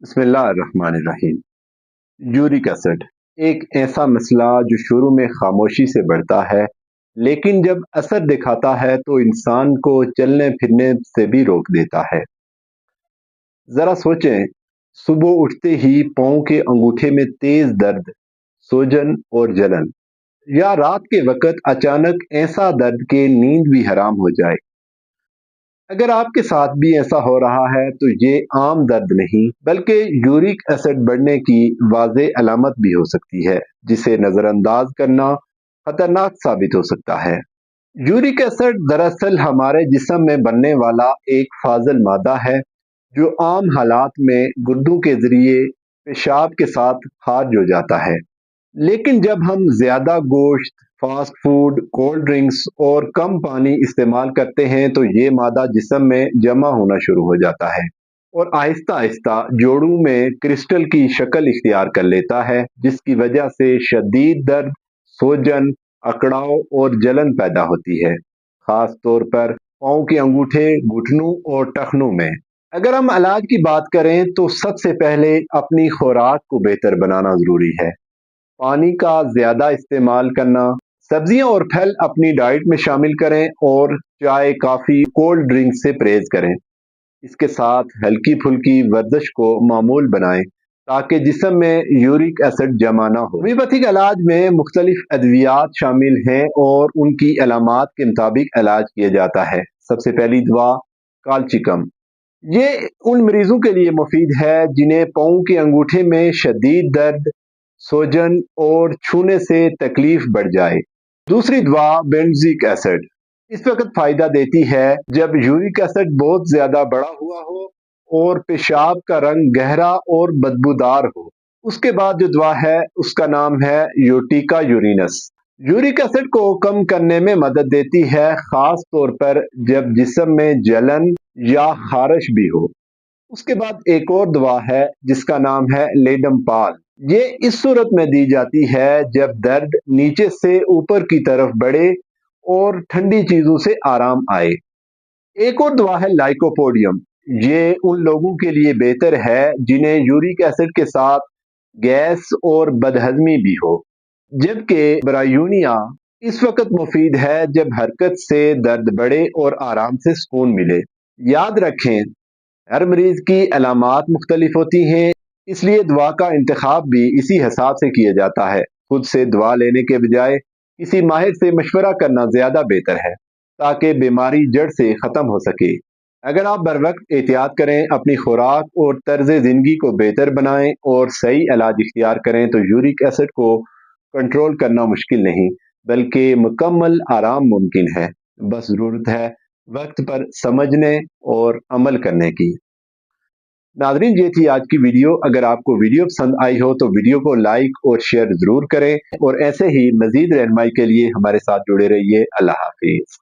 बिस्मिल्लाहिर्रहमानिर्रहीम। Uric acid एक ऐसा मसला जो शुरू में खामोशी से बढ़ता है, लेकिन जब असर दिखाता है तो इंसान को चलने फिरने से भी रोक देता है। जरा सोचें, सुबह उठते ही पाँव के अंगूठे में तेज दर्द, सूजन और जलन, या रात के वक्त अचानक ऐसा दर्द कि नींद भी हराम हो जाए। अगर आपके साथ भी ऐसा हो रहा है तो ये आम दर्द नहीं बल्कि यूरिक एसिड बढ़ने की वाज़ेह अलामत भी हो सकती है, जिसे नज़रअंदाज करना खतरनाक साबित हो सकता है। यूरिक एसिड दरअसल हमारे जिस्म में बनने वाला एक फाजल मादा है जो आम हालात में गुर्दों के जरिए पेशाब के साथ खारिज हो जाता है। लेकिन जब हम ज़्यादा गोश्त, फास्ट फूड, कोल्ड ड्रिंक्स और कम पानी इस्तेमाल करते हैं तो ये मादा जिस्म में जमा होना शुरू हो जाता है और आहिस्ता आहिस्ता जोड़ों में क्रिस्टल की शक्ल इख्तियार कर लेता है, जिसकी वजह से शदीद दर्द, सूजन, अकड़ाव और जलन पैदा होती है, खास तौर पर पाँव के अंगूठे, घुटनों और टखनों में। अगर हम इलाज की बात करें तो सबसे पहले अपनी खुराक को बेहतर बनाना ज़रूरी है। पानी का ज़्यादा इस्तेमाल करना, सब्जियां और फल अपनी डाइट में शामिल करें और चाय, कॉफ़ी, कोल्ड ड्रिंक से परहेज करें। इसके साथ हल्की फुल्की वर्जिश को मामूल बनाएं ताकि जिस्म में यूरिक एसिड जमा ना हो। होम्योपैथिक इलाज में मुख्तलिफ अद्वियात शामिल हैं और उनकी अलामात के मुताबिक इलाज किया जाता है। सबसे पहली दवा कालचिकम, ये उन मरीजों के लिए मुफीद है जिन्हें पाँव के अंगूठे में शदीद दर्द, सूजन और छूने से तकलीफ बढ़ जाए। दूसरी दवा बेंजीक एसिड इस वक्त फायदा देती है जब यूरिक एसिड बहुत ज्यादा बढ़ा हुआ हो और पेशाब का रंग गहरा और बदबूदार हो। उसके बाद जो दवा है उसका नाम है यूटिका यूरिनस। यूरिक एसिड को कम करने में मदद देती है, खास तौर पर जब जिस्म में जलन या खारिश भी हो। उसके बाद एक और दवा है जिसका नाम है लेडमपाल। ये इस सूरत में दी जाती है जब दर्द नीचे से ऊपर की तरफ बढ़े और ठंडी चीजों से आराम आए। एक और दवा है लाइकोपोडियम। ये उन लोगों के लिए बेहतर है जिन्हें यूरिक एसिड के साथ गैस और बदहजमी भी हो। जबकि ब्रायूनिया इस वक्त मुफीद है जब हरकत से दर्द बढ़े और आराम से सुकून मिले। याद रखें, हर मरीज की अलामात मुख्तलिफ होती हैं, इसलिए दवा का इंतखाब भी इसी हिसाब से किया जाता है। खुद से दवा लेने के बजाय किसी माहिर से मशवरा करना ज़्यादा बेहतर है ताकि बीमारी जड़ से ख़त्म हो सके। अगर आप बर वक्त एहतियात करें, अपनी खुराक और तर्ज ज़िंदगी को बेहतर बनाएं और सही इलाज इख्तियार करें तो यूरिक एसिड को कंट्रोल करना मुश्किल नहीं बल्कि मुकम्मल आराम मुमकिन है। बस ज़रूरत है वक्त पर समझने और अमल करने की। नाज़रीन, ये थी आज की वीडियो। अगर आपको वीडियो पसंद आई हो तो वीडियो को लाइक और शेयर ज़रूर करें और ऐसे ही मज़ीद रहनुमाई के लिए हमारे साथ जुड़े रहिए। अल्लाह हाफिज़।